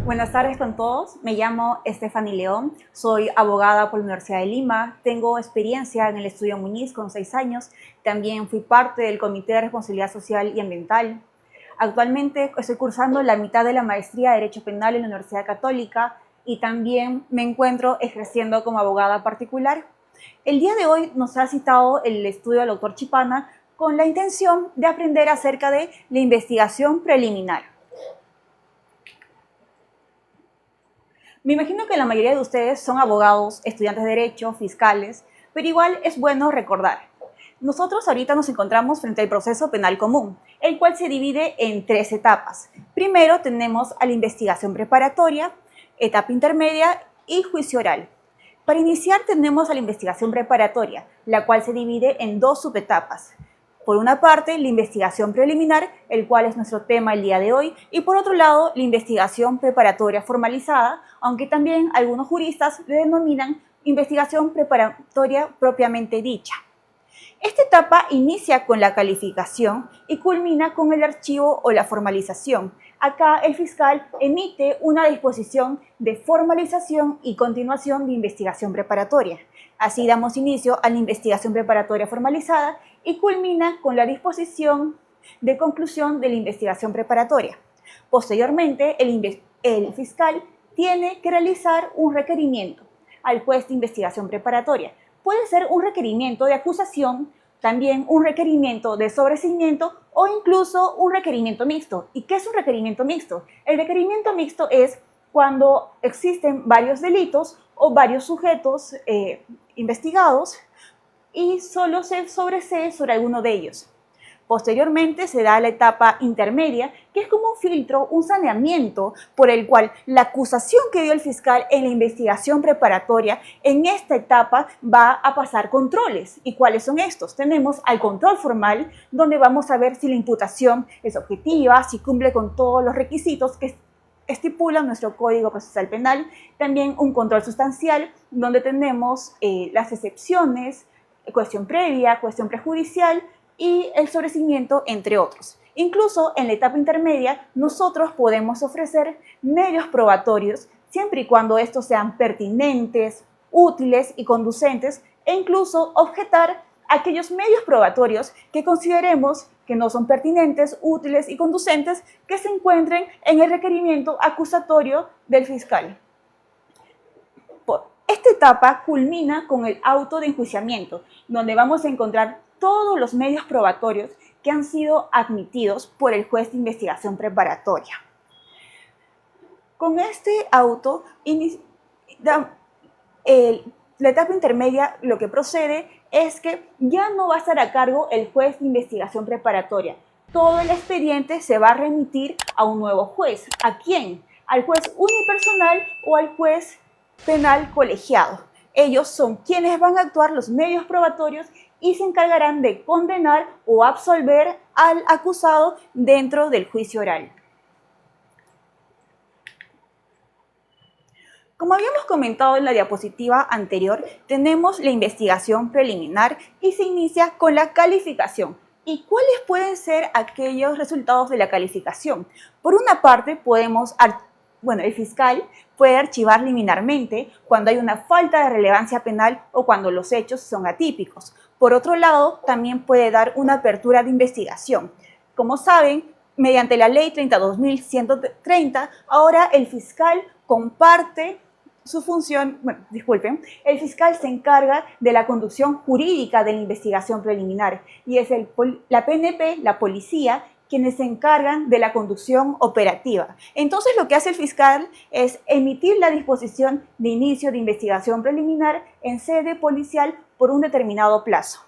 Buenas tardes con todos, me llamo Stephanie León, soy abogada por la Universidad de Lima, tengo experiencia en el Estudio Muñiz con 6 años, también fui parte del Comité de Responsabilidad Social y Ambiental. Actualmente estoy cursando la mitad de la maestría de Derecho Penal en la Universidad Católica y también me encuentro ejerciendo como abogada particular. El día de hoy nos ha citado el estudio del doctor Chipana con la intención de aprender acerca de la investigación preliminar. Me imagino que la mayoría de ustedes son abogados, estudiantes de derecho, fiscales, pero igual es bueno recordar. Nosotros ahorita nos encontramos frente al proceso penal común, el cual se divide en 3 etapas. Primero tenemos a la investigación preparatoria, etapa intermedia y juicio oral. Para iniciar tenemos a la investigación preparatoria, la cual se divide en 2 subetapas. Por una parte, la investigación preliminar, el cual es nuestro tema el día de hoy, y por otro lado, la investigación preparatoria formalizada, aunque también algunos juristas le denominan investigación preparatoria propiamente dicha. Esta etapa inicia con la calificación y culmina con el archivo o la formalización. Acá el fiscal emite una disposición de formalización y continuación de investigación preparatoria. Así damos inicio a la investigación preparatoria formalizada y culmina con la disposición de conclusión de la investigación preparatoria. Posteriormente, el fiscal tiene que realizar un requerimiento al juez de investigación preparatoria. Puede ser un requerimiento de acusación, también un requerimiento de sobreseimiento o incluso un requerimiento mixto. ¿Y qué es un requerimiento mixto? El requerimiento mixto es cuando existen varios delitos o varios sujetos investigados y solo se sobresee sobre alguno de ellos. Posteriormente se da la etapa intermedia, que es como un filtro, un saneamiento por el cual la acusación que dio el fiscal en la investigación preparatoria, en esta etapa va a pasar controles. ¿Y cuáles son estos? Tenemos al control formal, donde vamos a ver si la imputación es objetiva, si cumple con todos los requisitos que estipula nuestro Código Procesal Penal. También un control sustancial, donde tenemos las excepciones, cuestión previa, cuestión prejudicial, y el sobreseimiento, entre otros. Incluso en la etapa intermedia, nosotros podemos ofrecer medios probatorios, siempre y cuando estos sean pertinentes, útiles y conducentes, e incluso objetar aquellos medios probatorios que consideremos que no son pertinentes, útiles y conducentes, que se encuentren en el requerimiento acusatorio del fiscal. Esta etapa culmina con el auto de enjuiciamiento, donde vamos a encontrar todos los medios probatorios que han sido admitidos por el juez de investigación preparatoria. Con este auto, la etapa intermedia lo que procede es que ya no va a estar a cargo el juez de investigación preparatoria. Todo el expediente se va a remitir a un nuevo juez. ¿A quién? ¿Al juez unipersonal o al juez penal colegiado? Ellos son quienes van a actuar los medios probatorios y se encargarán de condenar o absolver al acusado dentro del juicio oral. Como habíamos comentado en la diapositiva anterior, tenemos la investigación preliminar y se inicia con la calificación. ¿Y cuáles pueden ser aquellos resultados de la calificación? Por una parte, el fiscal puede archivar liminarmente cuando hay una falta de relevancia penal o cuando los hechos son atípicos. Por otro lado, también puede dar una apertura de investigación. Como saben, mediante la Ley 32.130, ahora el fiscal comparte su función, el fiscal se encarga de la conducción jurídica de la investigación preliminar y es la PNP, la policía, quienes se encargan de la conducción operativa. Entonces, lo que hace el fiscal es emitir la disposición de inicio de investigación preliminar en sede policial por un determinado plazo.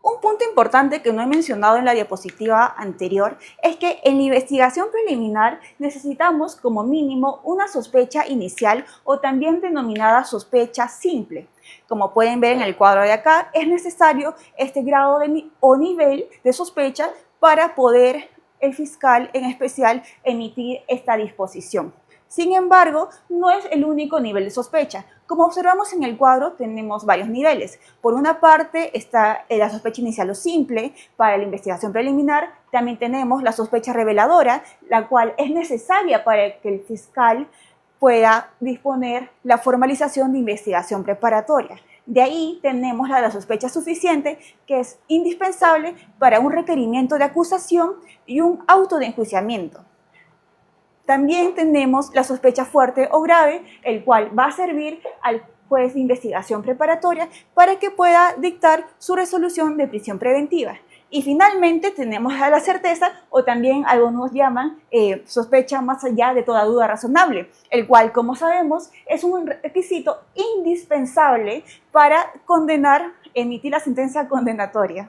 Un punto importante que no he mencionado en la diapositiva anterior es que en la investigación preliminar necesitamos como mínimo una sospecha inicial o también denominada sospecha simple. Como pueden ver en el cuadro de acá, es necesario este grado o nivel de sospecha para poder el fiscal en especial emitir esta disposición. Sin embargo, no es el único nivel de sospecha. Como observamos en el cuadro, tenemos varios niveles. Por una parte está la sospecha inicial o simple para la investigación preliminar. También tenemos la sospecha reveladora, la cual es necesaria para que el fiscal pueda disponer la formalización de investigación preparatoria. De ahí tenemos la sospecha suficiente, que es indispensable para un requerimiento de acusación y un auto de enjuiciamiento. También tenemos la sospecha fuerte o grave, el cual va a servir al juez de investigación preparatoria para que pueda dictar su resolución de prisión preventiva. Y finalmente tenemos a la certeza, o también algunos llaman sospecha más allá de toda duda razonable, el cual, como sabemos, es un requisito indispensable para emitir la sentencia condenatoria.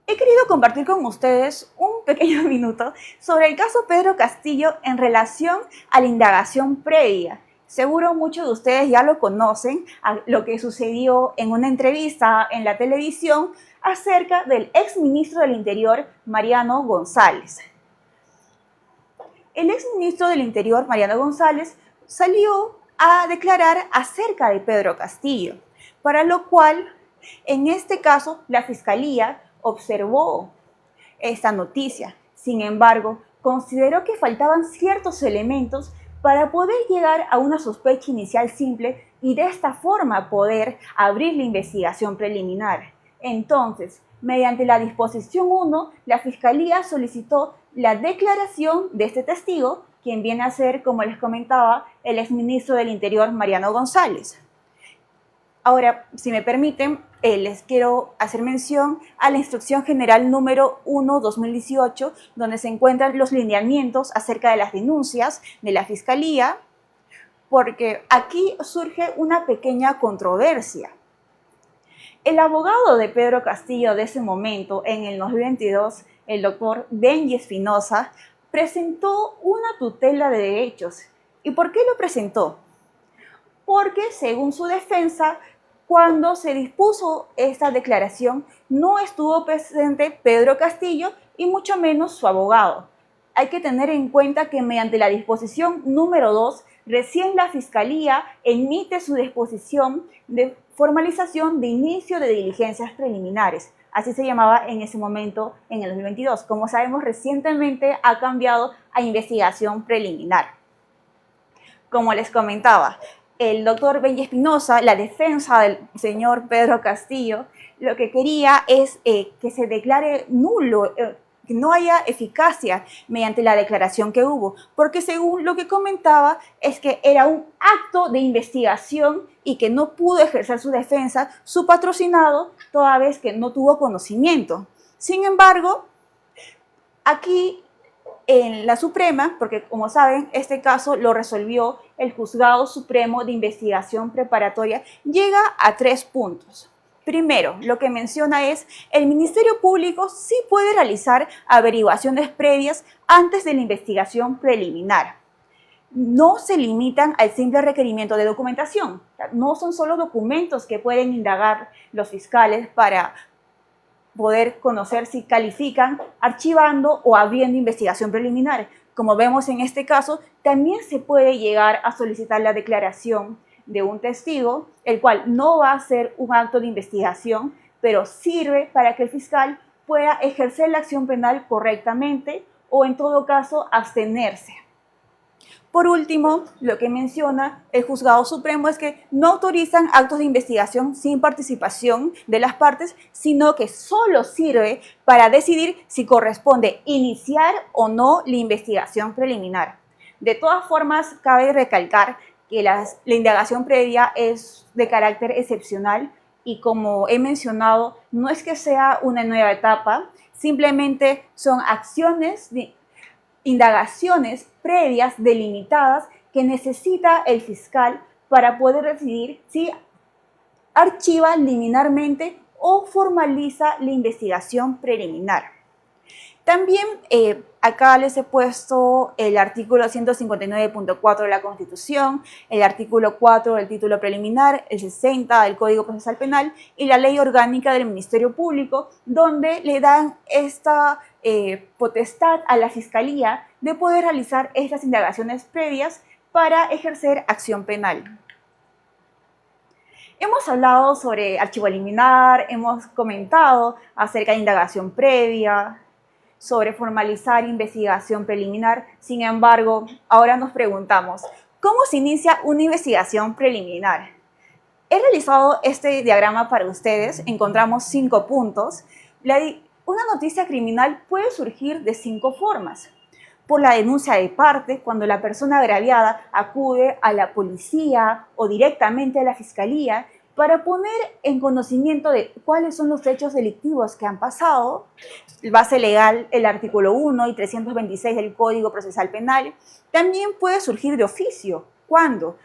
He querido compartir con ustedes un pequeño minuto sobre el caso Pedro Castillo en relación a la indagación previa. Seguro muchos de ustedes ya lo conocen, a lo que sucedió en una entrevista en la televisión acerca del exministro del Interior, Mariano González. El exministro del Interior, Mariano González, salió a declarar acerca de Pedro Castillo, para lo cual, en este caso, la Fiscalía observó esta noticia. Sin embargo, consideró que faltaban ciertos elementos para poder llegar a una sospecha inicial simple y de esta forma poder abrir la investigación preliminar. Entonces, mediante la disposición 1, la Fiscalía solicitó la declaración de este testigo, quien viene a ser, como les comentaba, el exministro del Interior, Mariano González. Ahora, si me permiten, les quiero hacer mención a la Instrucción General número 1/2018, donde se encuentran los lineamientos acerca de las denuncias de la Fiscalía, porque aquí surge una pequeña controversia. El abogado de Pedro Castillo de ese momento, en el 2022, el doctor Benji Espinosa, presentó una tutela de derechos. ¿Y por qué lo presentó? Porque, según su defensa, cuando se dispuso esta declaración, no estuvo presente Pedro Castillo y mucho menos su abogado. Hay que tener en cuenta que mediante la disposición número 2, recién la Fiscalía emite su disposición de formalización de inicio de diligencias preliminares. Así se llamaba en ese momento, en el 2022. Como sabemos, recientemente ha cambiado a investigación preliminar. Como les comentaba, el doctor Benji Espinosa, la defensa del señor Pedro Castillo, lo que quería es que se declare nulo, que no haya eficacia mediante la declaración que hubo, porque según lo que comentaba es que era un acto de investigación y que no pudo ejercer su defensa su patrocinado toda vez que no tuvo conocimiento. Sin embargo, aquí en la Suprema, porque como saben, este caso lo resolvió el Juzgado Supremo de Investigación Preparatoria, llega a 3 puntos. Primero, lo que menciona es, el Ministerio Público sí puede realizar averiguaciones previas antes de la investigación preliminar. No se limitan al simple requerimiento de documentación. No son solo documentos que pueden indagar los fiscales para poder conocer si califican archivando o abriendo investigación preliminar. Como vemos en este caso, también se puede llegar a solicitar la declaración de un testigo, el cual no va a ser un acto de investigación, pero sirve para que el fiscal pueda ejercer la acción penal correctamente o en todo caso abstenerse. Por último, lo que menciona el Juzgado Supremo es que no autorizan actos de investigación sin participación de las partes, sino que solo sirve para decidir si corresponde iniciar o no la investigación preliminar. De todas formas, cabe recalcar que la indagación previa es de carácter excepcional y, como he mencionado, no es que sea una nueva etapa, simplemente son indagaciones previas delimitadas que necesita el fiscal para poder decidir si archiva liminarmente o formaliza la investigación preliminar. También acá les he puesto el artículo 159.4 de la Constitución, el artículo 4 del título preliminar, el 60 del Código Procesal Penal y la Ley Orgánica del Ministerio Público, donde le dan esta potestad a la Fiscalía de poder realizar estas indagaciones previas para ejercer acción penal. Hemos hablado sobre archivo liminar, hemos comentado acerca de indagación previa, sobre formalizar investigación preliminar. Sin embargo, ahora nos preguntamos, ¿cómo se inicia una investigación preliminar? He realizado este diagrama para ustedes, encontramos 5 puntos. Una noticia criminal puede surgir de 5 formas. Por la denuncia de parte, cuando la persona agraviada acude a la policía o directamente a la fiscalía para poner en conocimiento de cuáles son los hechos delictivos que han pasado. Base legal, el artículo 1 y 326 del Código Procesal Penal. También puede surgir de oficio. ¿Cuándo?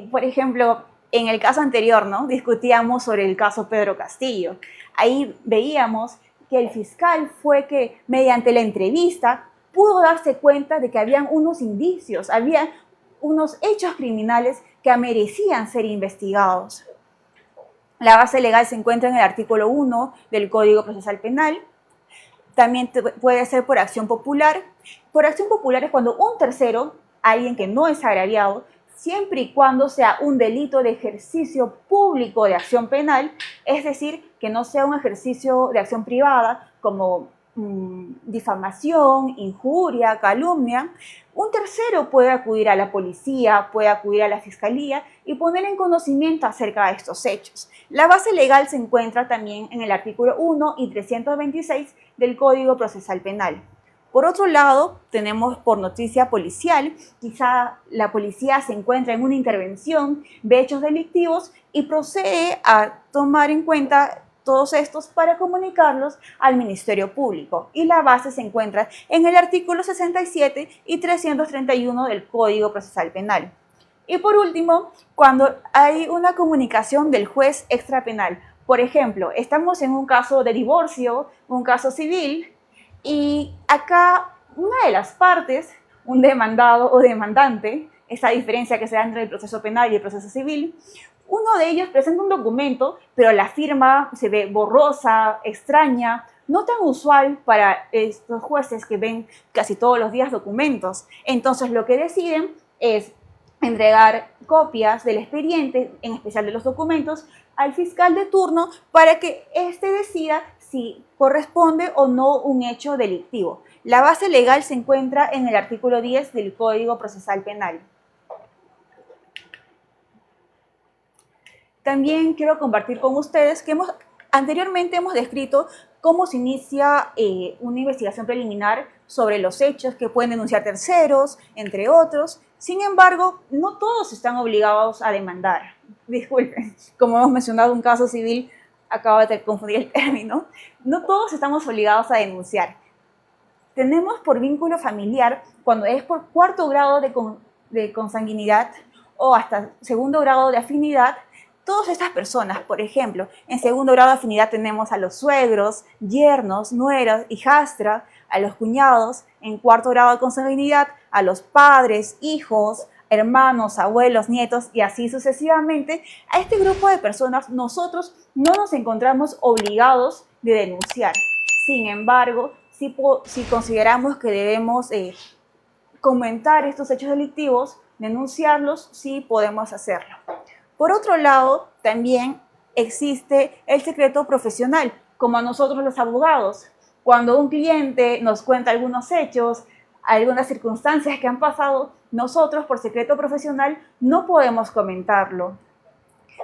Por ejemplo, en el caso anterior, ¿no? Discutíamos sobre el caso Pedro Castillo. Ahí veíamos que el fiscal fue que mediante la entrevista pudo darse cuenta de que habían unos indicios, había unos hechos criminales que merecían ser investigados. La base legal se encuentra en el artículo 1 del Código Procesal Penal. También puede ser por acción popular. Por acción popular es cuando un tercero, alguien que no es agraviado, siempre y cuando sea un delito de ejercicio público de acción penal, es decir, que no sea un ejercicio de acción privada como difamación, injuria, calumnia, un tercero puede acudir a la policía, puede acudir a la fiscalía y poner en conocimiento acerca de estos hechos. La base legal se encuentra también en el artículo 1 y 326 del Código Procesal Penal. Por otro lado, tenemos por noticia policial, quizá la policía se encuentra en una intervención, ve hechos delictivos y procede a tomar en cuenta todos estos para comunicarlos al Ministerio Público. Y la base se encuentra en el artículo 67 y 331 del Código Procesal Penal. Y por último, cuando hay una comunicación del juez extrapenal. Por ejemplo, estamos en un caso de divorcio, un caso civil, y acá una de las partes, un demandado o demandante, esa diferencia que se da entre el proceso penal y el proceso civil, uno de ellos presenta un documento, pero la firma se ve borrosa, extraña, no tan usual para estos jueces que ven casi todos los días documentos. Entonces lo que deciden es entregar copias del expediente, en especial de los documentos, al fiscal de turno para que éste decida si corresponde o no un hecho delictivo. La base legal se encuentra en el artículo 10 del Código Procesal Penal. También quiero compartir con ustedes que anteriormente hemos descrito cómo se inicia una investigación preliminar sobre los hechos que pueden denunciar terceros, entre otros. Sin embargo, no todos están obligados a demandar. Disculpen, como hemos mencionado un caso civil, acabo de confundir el término. No todos estamos obligados a denunciar. Tenemos por vínculo familiar, cuando es por cuarto grado de consanguinidad o hasta segundo grado de afinidad, todas estas personas, por ejemplo, en segundo grado de afinidad tenemos a los suegros, yernos, nueras, hijastra, a los cuñados, en cuarto grado de consanguinidad, a los padres, hijos, hermanos, abuelos, nietos y así sucesivamente. A este grupo de personas nosotros no nos encontramos obligados de denunciar. Sin embargo, si consideramos que debemos comentar estos hechos delictivos, denunciarlos, sí podemos hacerlo. Por otro lado, también existe el secreto profesional, como a nosotros los abogados. Cuando un cliente nos cuenta algunos hechos, algunas circunstancias que han pasado, nosotros por secreto profesional no podemos comentarlo.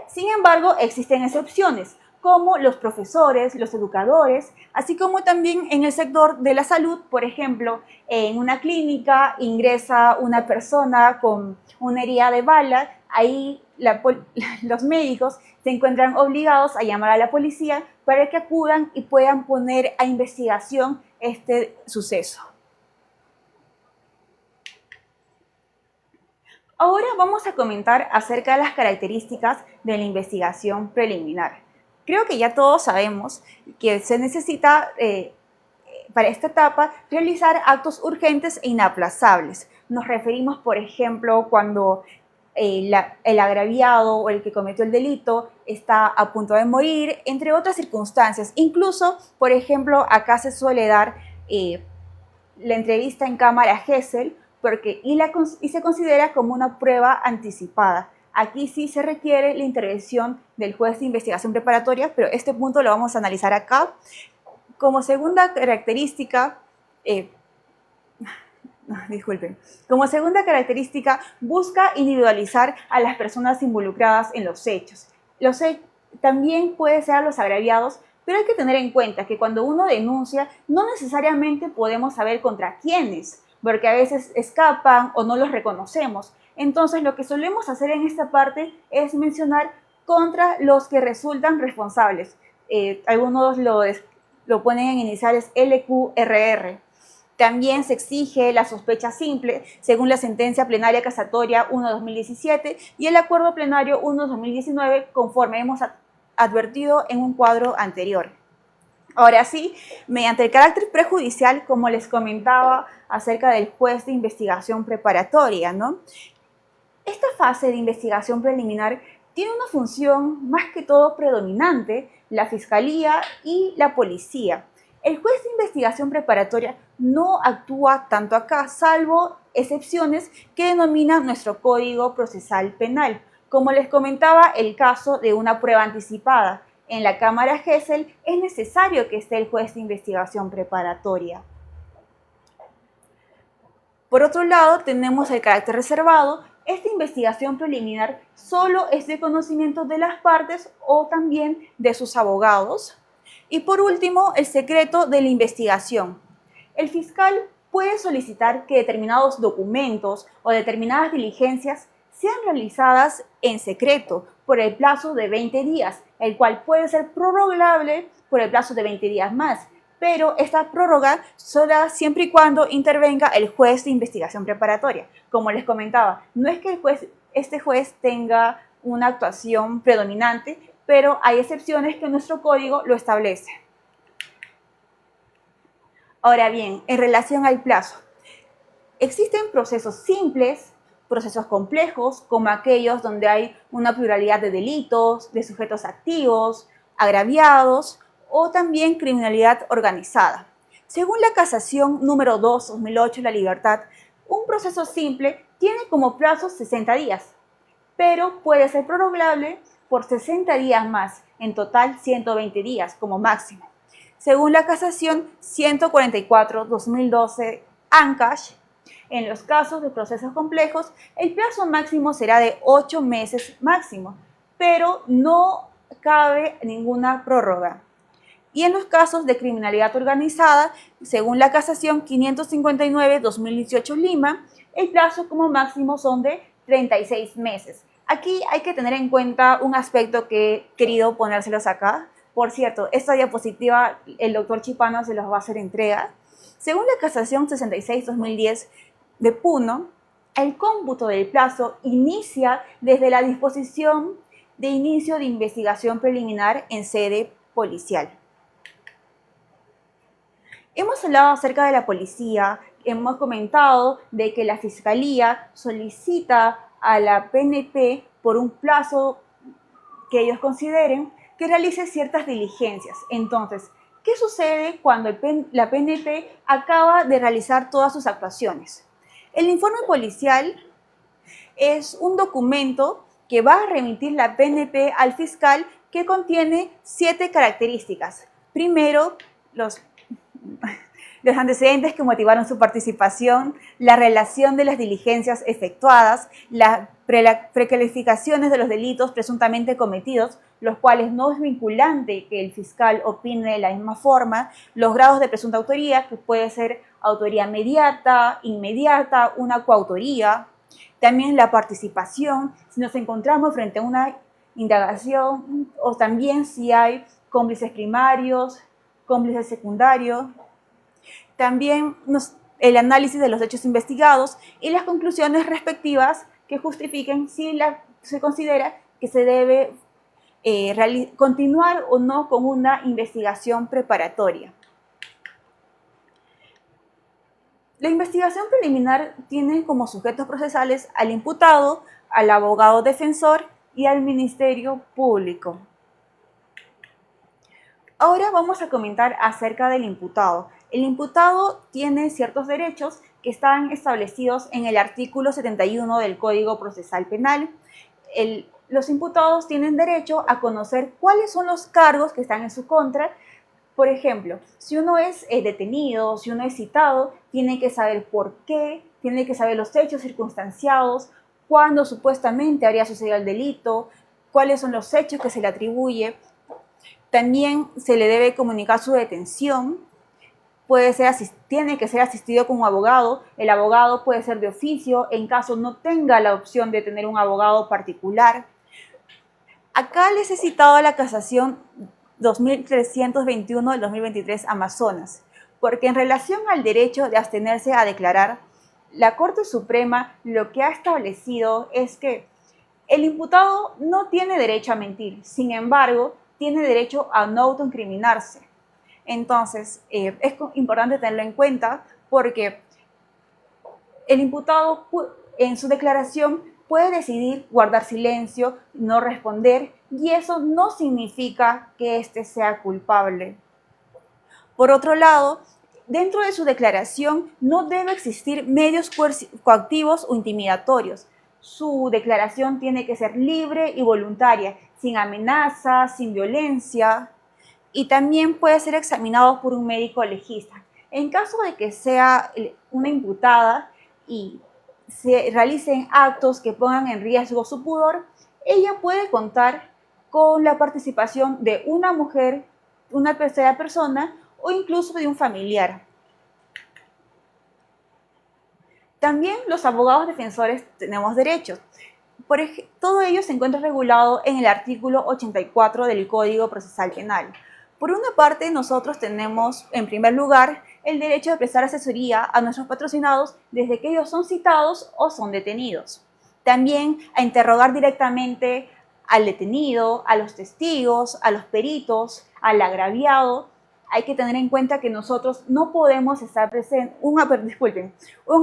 Sin embargo, existen excepciones, como los profesores, los educadores, así como también en el sector de la salud. Por ejemplo, en una clínica ingresa una persona con una herida de bala, ahí los médicos se encuentran obligados a llamar a la policía para que acudan y puedan poner a investigación este suceso. Ahora vamos a comentar acerca de las características de la investigación preliminar. Creo que ya todos sabemos que se necesita para esta etapa, realizar actos urgentes e inaplazables. Nos referimos, por ejemplo, cuando el agraviado o el que cometió el delito está a punto de morir, entre otras circunstancias. Incluso, por ejemplo, acá se suele dar la entrevista en cámara a Gesell y se considera como una prueba anticipada. Aquí sí se requiere la intervención del juez de investigación preparatoria, pero este punto lo vamos a analizar acá. Como segunda característica, como segunda característica, busca individualizar a las personas involucradas en los hechos. También puede ser a los agraviados, pero hay que tener en cuenta que cuando uno denuncia, no necesariamente podemos saber contra quiénes, porque a veces escapan o no los reconocemos. Entonces, lo que solemos hacer en esta parte es mencionar contra los que resultan responsables. Algunos lo ponen en iniciales LQRR. También se exige la sospecha simple, según la sentencia plenaria casatoria 1/2017 y el acuerdo plenario 1/2019, conforme hemos advertido en un cuadro anterior. Ahora sí, mediante el carácter prejudicial, como les comentaba acerca del juez de investigación preparatoria, ¿no? Esta fase de investigación preliminar tiene una función más que todo predominante, la Fiscalía y la Policía. El juez de investigación preparatoria no actúa tanto acá, salvo excepciones que denomina nuestro Código Procesal Penal. Como les comentaba, el caso de una prueba anticipada. En la Cámara Gesell es necesario que esté el juez de investigación preparatoria. Por otro lado, tenemos el carácter reservado. Esta investigación preliminar solo es de conocimiento de las partes o también de sus abogados. Y por último, el secreto de la investigación. El fiscal puede solicitar que determinados documentos o determinadas diligencias sean realizadas en secreto por el plazo de 20 días, el cual puede ser prorrogable por el plazo de 20 días más. Pero esta prórroga solo siempre y cuando intervenga el juez de investigación preparatoria. Como les comentaba, no es que este juez tenga una actuación predominante, pero hay excepciones que nuestro código lo establece. Ahora bien, en relación al plazo, existen procesos simples, procesos complejos, como aquellos donde hay una pluralidad de delitos, de sujetos activos, agraviados, o también criminalidad organizada. Según la Casación número 2/2008, La Libertad, un proceso simple tiene como plazo 60 días, pero puede ser prorrogable por 60 días más, en total 120 días como máximo. Según la Casación 144/2012, ANCASH, en los casos de procesos complejos, el plazo máximo será de 8 meses máximo, pero no cabe ninguna prórroga. Y en los casos de criminalidad organizada, según la Casación 559/2018 Lima, el plazo como máximo son de 36 meses. Aquí hay que tener en cuenta un aspecto que he querido ponérselos acá. Por cierto, esta diapositiva el doctor Chipano se los va a hacer entrega. Según la Casación 66/2010 de Puno, el cómputo del plazo inicia desde la disposición de inicio de investigación preliminar en sede policial. Hemos hablado acerca de la policía, hemos comentado de que la Fiscalía solicita a la PNP por un plazo que ellos consideren que realice ciertas diligencias. Entonces, ¿qué sucede cuando la PNP acaba de realizar todas sus actuaciones? El informe policial es un documento que va a remitir la PNP al fiscal que contiene 7 características. Primero, los antecedentes que motivaron su participación, la relación de las diligencias efectuadas, las precalificaciones de los delitos presuntamente cometidos, los cuales no es vinculante que el fiscal opine de la misma forma, los grados de presunta autoría, que puede ser autoría mediata, inmediata, una coautoría, también la participación, si nos encontramos frente a una indagación, o también si hay cómplices primarios, cómplices secundarios, también el análisis de los hechos investigados y las conclusiones respectivas que justifiquen si se considera que se debe continuar o no con una investigación preparatoria. La investigación preliminar tiene como sujetos procesales al imputado, al abogado defensor y al Ministerio Público. Ahora vamos a comentar acerca del imputado. El imputado tiene ciertos derechos que están establecidos en el artículo 71 del Código Procesal Penal. Los imputados tienen derecho a conocer cuáles son los cargos que están en su contra. Por ejemplo, si uno es detenido, si uno es citado, tiene que saber por qué, tiene que saber los hechos circunstanciados, cuándo supuestamente habría sucedido el delito, cuáles son los hechos que se le atribuye. También se le debe comunicar su detención. Tiene que ser asistido con un abogado. El abogado puede ser de oficio en caso no tenga la opción de tener un abogado particular. Acá les he citado la casación 2321 del 2023 Amazonas, porque en relación al derecho de abstenerse a declarar, la Corte Suprema lo que ha establecido es que el imputado no tiene derecho a mentir, sin embargo, tiene derecho a no autoincriminarse. Entonces, es importante tenerlo en cuenta porque el imputado en su declaración puede decidir guardar silencio, no responder, y eso no significa que éste sea culpable. Por otro lado, dentro de su declaración no debe existir medios coactivos o intimidatorios. Su declaración tiene que ser libre y voluntaria, sin amenazas, sin violencia, y también puede ser examinado por un médico legista. En caso de que sea una imputada y se realicen actos que pongan en riesgo su pudor, ella puede contar con la participación de una mujer, una tercera persona o incluso de un familiar. También los abogados defensores tenemos derechos. Todo ello se encuentra regulado en el artículo 84 del Código Procesal Penal. Por una parte, nosotros tenemos, en primer lugar, el derecho de prestar asesoría a nuestros patrocinados desde que ellos son citados o son detenidos. También a interrogar directamente al detenido, a los testigos, a los peritos, al agraviado. Hay que tener en cuenta que nosotros no podemos estar presentes, un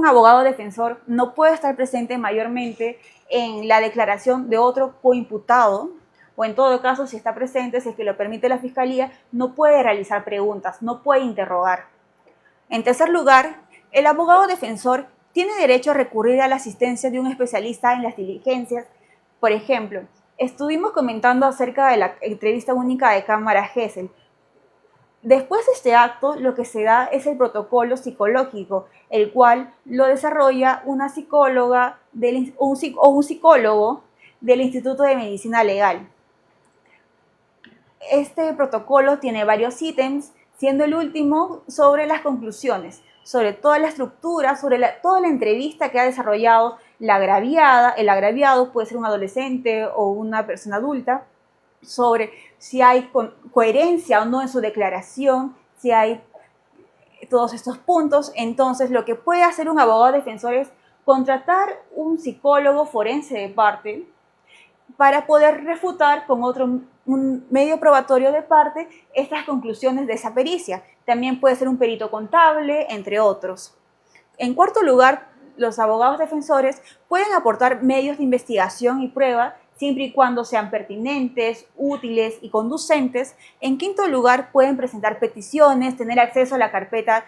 abogado defensor no puede estar presente mayormente en la declaración de otro coimputado, o en todo caso, si está presente, si es que lo permite la Fiscalía, no puede realizar preguntas, no puede interrogar. En tercer lugar, el abogado defensor tiene derecho a recurrir a la asistencia de un especialista en las diligencias. Por ejemplo, estuvimos comentando acerca de la entrevista única de cámara Gesell. Después de este acto, lo que se da es el protocolo psicológico, el cual lo desarrolla una psicóloga o un psicólogo del Instituto de Medicina Legal. Este protocolo tiene varios ítems, siendo el último sobre las conclusiones, sobre toda la estructura, sobre toda la entrevista que ha desarrollado la agraviada. El agraviado puede ser un adolescente o una persona adulta, sobre si hay coherencia o no en su declaración, si hay todos estos puntos. Entonces, lo que puede hacer un abogado defensor es contratar un psicólogo forense de parte para poder refutar con un medio probatorio de parte estas conclusiones de esa pericia. También puede ser un perito contable, entre otros. En cuarto lugar, los abogados defensores pueden aportar medios de investigación y prueba siempre y cuando sean pertinentes, útiles y conducentes. En quinto lugar, pueden presentar peticiones, tener acceso a la carpeta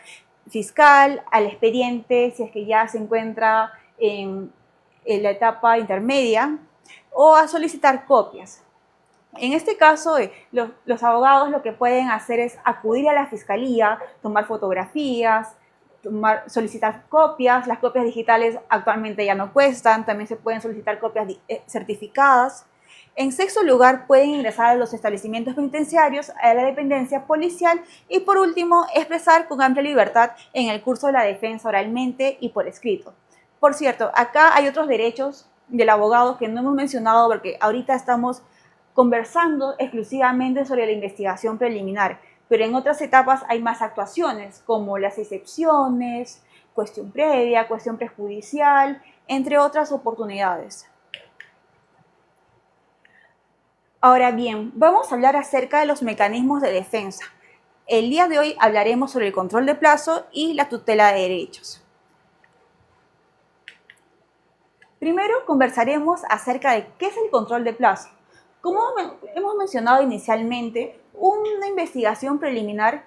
fiscal, al expediente, si es que ya se encuentra en la etapa intermedia, o a solicitar copias. En este caso, los abogados lo que pueden hacer es acudir a la Fiscalía, tomar fotografías, solicitar copias. Las copias digitales actualmente ya no cuestan, también se pueden solicitar copias certificadas. En sexto lugar, pueden ingresar a los establecimientos penitenciarios, a la dependencia policial y por último, expresar con amplia libertad en el curso de la defensa oralmente y por escrito. Por cierto, acá hay otros derechos del abogado que no hemos mencionado porque ahorita estamos conversando exclusivamente sobre la investigación preliminar, pero en otras etapas hay más actuaciones como las excepciones, cuestión previa, cuestión prejudicial, entre otras oportunidades. Ahora bien, vamos a hablar acerca de los mecanismos de defensa. El día de hoy hablaremos sobre el control de plazo y la tutela de derechos. Primero conversaremos acerca de qué es el control de plazo. Como hemos mencionado inicialmente, una investigación preliminar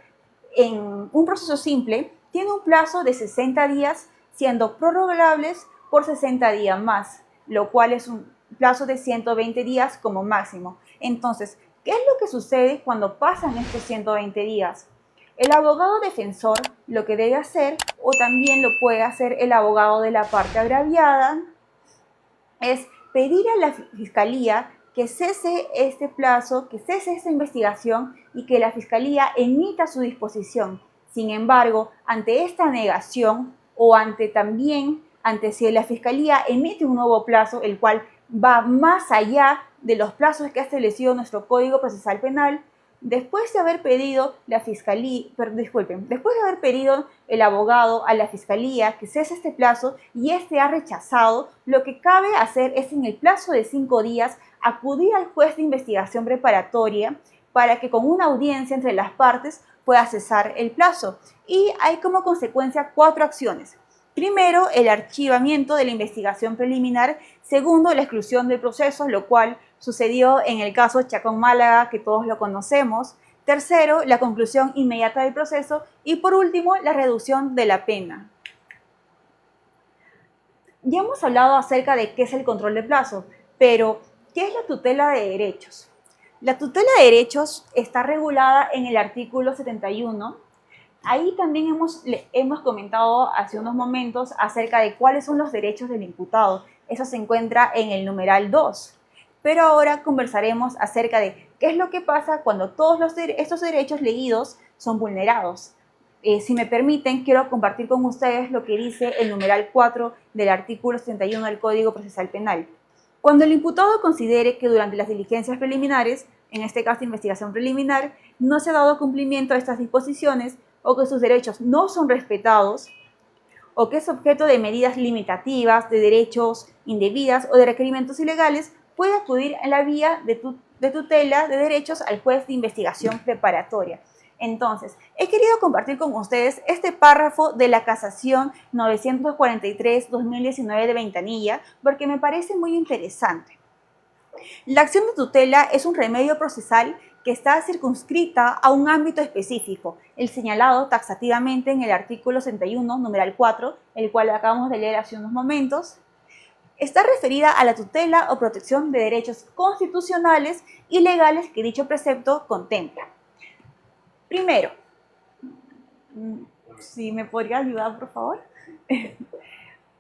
en un proceso simple tiene un plazo de 60 días, siendo prorrogables por 60 días más, lo cual es un plazo de 120 días como máximo. Entonces, ¿qué es lo que sucede cuando pasan estos 120 días? El abogado defensor lo que debe hacer, o también lo puede hacer el abogado de la parte agraviada, es pedir a la Fiscalía que cese este plazo, que cese esta investigación y que la Fiscalía emita su disposición. Sin embargo, ante esta negación o ante si la Fiscalía emite un nuevo plazo, el cual va más allá de los plazos que ha establecido nuestro Código Procesal Penal, después de haber pedido después de haber pedido el abogado a la Fiscalía que cese este plazo y este ha rechazado, lo que cabe hacer es en el plazo de 5 días acudir al juez de investigación preparatoria para que con una audiencia entre las partes pueda cesar el plazo. Y hay como consecuencia 4 acciones. Primero, el archivamiento de la investigación preliminar. Segundo, la exclusión del proceso, lo cual sucedió en el caso Chacón Málaga, que todos lo conocemos. Tercero, la conclusión inmediata del proceso. Y por último, la reducción de la pena. Ya hemos hablado acerca de qué es el control de plazo, pero ¿qué es la tutela de derechos? La tutela de derechos está regulada en el artículo 71. Ahí también hemos comentado hace unos momentos acerca de cuáles son los derechos del imputado. Eso se encuentra en el numeral 2. Pero ahora conversaremos acerca de qué es lo que pasa cuando todos estos derechos leídos son vulnerados. Si me permiten, quiero compartir con ustedes lo que dice el numeral 4 del artículo 71 del Código Procesal Penal. Cuando el imputado considere que durante las diligencias preliminares, en este caso investigación preliminar, no se ha dado cumplimiento a estas disposiciones o que sus derechos no son respetados, o que es objeto de medidas limitativas, de derechos indebidas o de requerimientos ilegales, puede acudir en la vía de tutela de derechos al juez de investigación preparatoria. Entonces, he querido compartir con ustedes este párrafo de la casación 943-2019 de Ventanilla porque me parece muy interesante. La acción de tutela es un remedio procesal que está circunscrita a un ámbito específico, el señalado taxativamente en el artículo 61, numeral 4, el cual acabamos de leer hace unos momentos. Está referida a la tutela o protección de derechos constitucionales y legales que dicho precepto contempla. Primero, si me podría ayudar, por favor.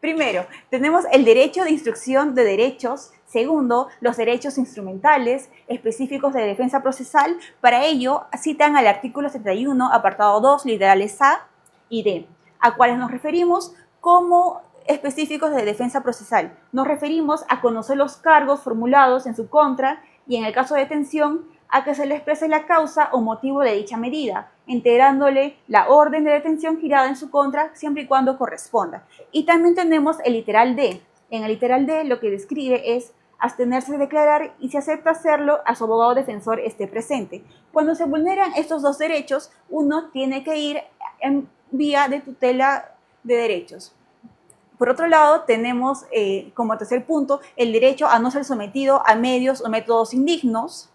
Primero, tenemos el derecho de instrucción de derechos. Segundo, los derechos instrumentales específicos de defensa procesal. Para ello, citan al artículo 71, apartado 2, literales A y D, a cuales nos referimos como específicos de defensa procesal. Nos referimos a conocer los cargos formulados en su contra y, en el caso de detención, a que se le exprese la causa o motivo de dicha medida, integrándole la orden de detención girada en su contra siempre y cuando corresponda. Y también tenemos el literal D. En el literal D lo que describe es abstenerse de declarar y, si acepta hacerlo, a su abogado defensor esté presente. Cuando se vulneran estos dos derechos, uno tiene que ir en vía de tutela de derechos. Por otro lado, tenemos como tercer punto el derecho a no ser sometido a medios o métodos indignos.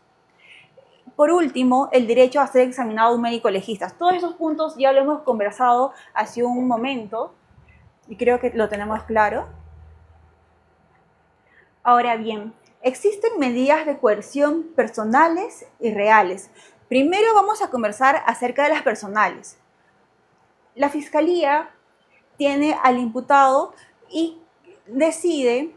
Por último, el derecho a ser examinado un médico legista. Todos esos puntos ya lo hemos conversado hace un momento y creo que lo tenemos claro. Ahora bien, existen medidas de coerción personales y reales. Primero vamos a conversar acerca de las personales. La Fiscalía tiene al imputado y decide,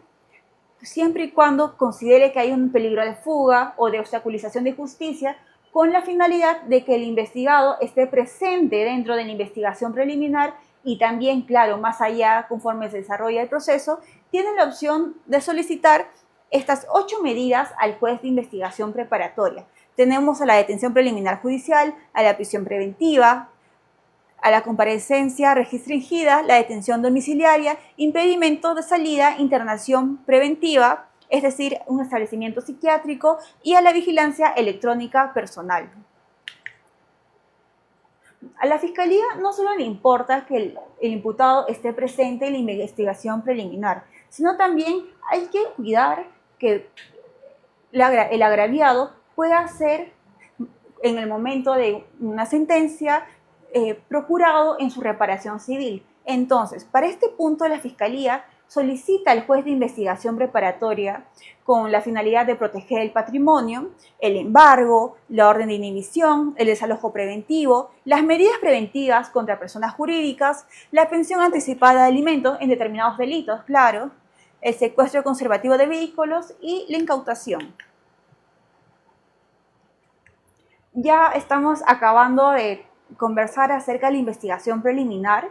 siempre y cuando considere que hay un peligro de fuga o de obstaculización de justicia, con la finalidad de que el investigado esté presente dentro de la investigación preliminar y también, claro, más allá, conforme se desarrolla el proceso, tiene la opción de solicitar estas 8 medidas al juez de investigación preparatoria. Tenemos a la detención preliminar judicial, a la prisión preventiva, a la comparecencia restringida, la detención domiciliaria, impedimento de salida, internación preventiva, es decir, un establecimiento psiquiátrico, y a la vigilancia electrónica personal. A la Fiscalía no solo le importa que el imputado esté presente en la investigación preliminar, sino también hay que cuidar que el agraviado pueda ser, en el momento de una sentencia, procurado en su reparación civil. Entonces, para este punto, la Fiscalía solicita al juez de investigación preparatoria con la finalidad de proteger el patrimonio, el embargo, la orden de inhibición, el desalojo preventivo, las medidas preventivas contra personas jurídicas, la pensión anticipada de alimentos en determinados delitos, claro, el secuestro conservativo de vehículos y la incautación. Ya estamos acabando de conversar acerca de la investigación preliminar,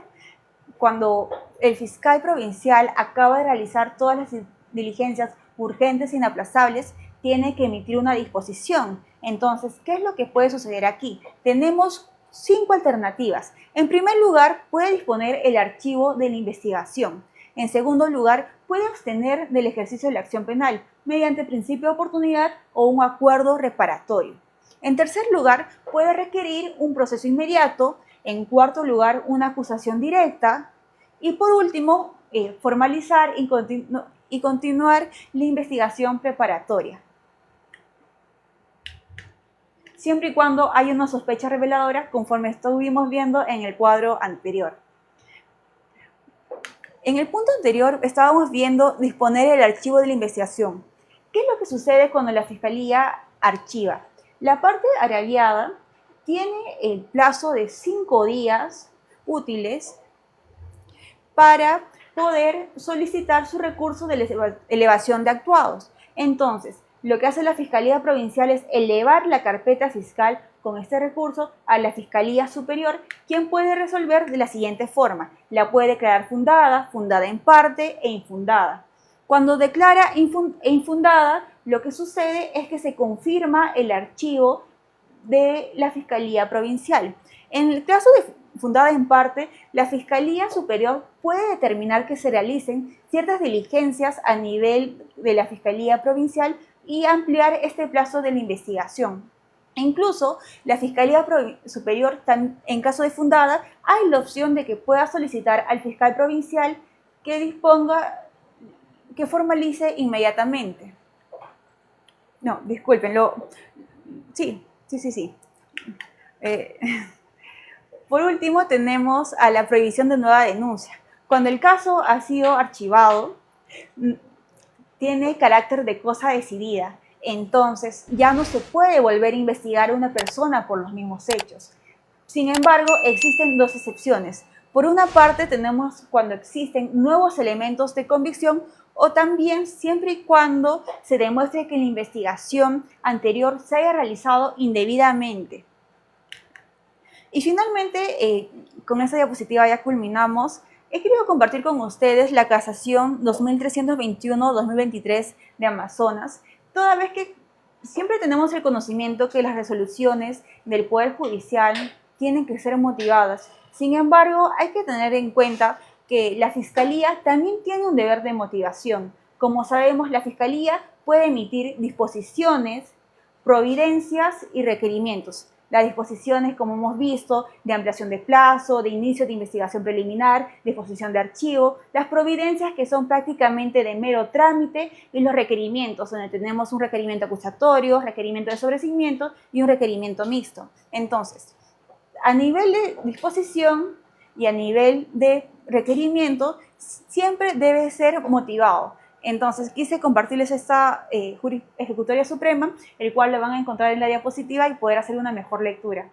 cuando el fiscal provincial acaba de realizar todas las diligencias urgentes e inaplazables, tiene que emitir una disposición. Entonces, ¿qué es lo que puede suceder aquí? Tenemos 5 alternativas. En primer lugar, puede disponer el archivo de la investigación. En segundo lugar, puede abstener del ejercicio de la acción penal mediante principio de oportunidad o un acuerdo reparatorio. En tercer lugar, puede requerir un proceso inmediato. En cuarto lugar, una acusación directa. Y por último, formalizar y continuar la investigación preparatoria, siempre y cuando haya una sospecha reveladora, conforme estuvimos viendo en el cuadro anterior. En el punto anterior estábamos viendo disponer el archivo de la investigación. ¿Qué es lo que sucede cuando la Fiscalía archiva? La parte agraviada tiene el plazo de 5 días útiles para poder solicitar su recurso de elevación de actuados. Entonces, lo que hace la Fiscalía Provincial es elevar la carpeta fiscal con este recurso a la Fiscalía Superior, quien puede resolver de la siguiente forma. La puede declarar fundada, fundada en parte e infundada. Cuando declara infundada, lo que sucede es que se confirma el archivo de la Fiscalía Provincial. En el caso de fundada en parte, la Fiscalía Superior puede determinar que se realicen ciertas diligencias a nivel de la Fiscalía Provincial y ampliar este plazo de la investigación. E incluso la Fiscalía Superior, en caso de fundada, hay la opción de que pueda solicitar al fiscal provincial que formalice inmediatamente. No, discúlpenlo. Sí. Por último, tenemos a la prohibición de nueva denuncia. Cuando el caso ha sido archivado, tiene carácter de cosa decidida. Entonces, ya no se puede volver a investigar a una persona por los mismos hechos. Sin embargo, existen 2 excepciones. Por una parte, tenemos cuando existen nuevos elementos de convicción, o también siempre y cuando se demuestre que la investigación anterior se haya realizado indebidamente. Y finalmente, con esta diapositiva ya culminamos. He querido compartir con ustedes la casación 2321-2023 de Amazonas, toda vez que siempre tenemos el conocimiento que las resoluciones del Poder Judicial tienen que ser motivadas. Sin embargo, hay que tener en cuenta que la Fiscalía también tiene un deber de motivación. Como sabemos, la Fiscalía puede emitir disposiciones, providencias y requerimientos. Las disposiciones, como hemos visto, de ampliación de plazo, de inicio de investigación preliminar, disposición de archivo, las providencias que son prácticamente de mero trámite, y los requerimientos, donde tenemos un requerimiento acusatorio, requerimiento de sobreseimiento y un requerimiento mixto. Entonces, a nivel de disposición y a nivel de requerimiento, siempre debe ser motivado. Entonces, quise compartirles esta ejecutoria suprema, el cual lo van a encontrar en la diapositiva y poder hacer una mejor lectura.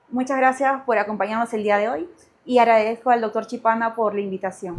Muchas gracias por acompañarnos el día de hoy y agradezco al doctor Chipana por la invitación.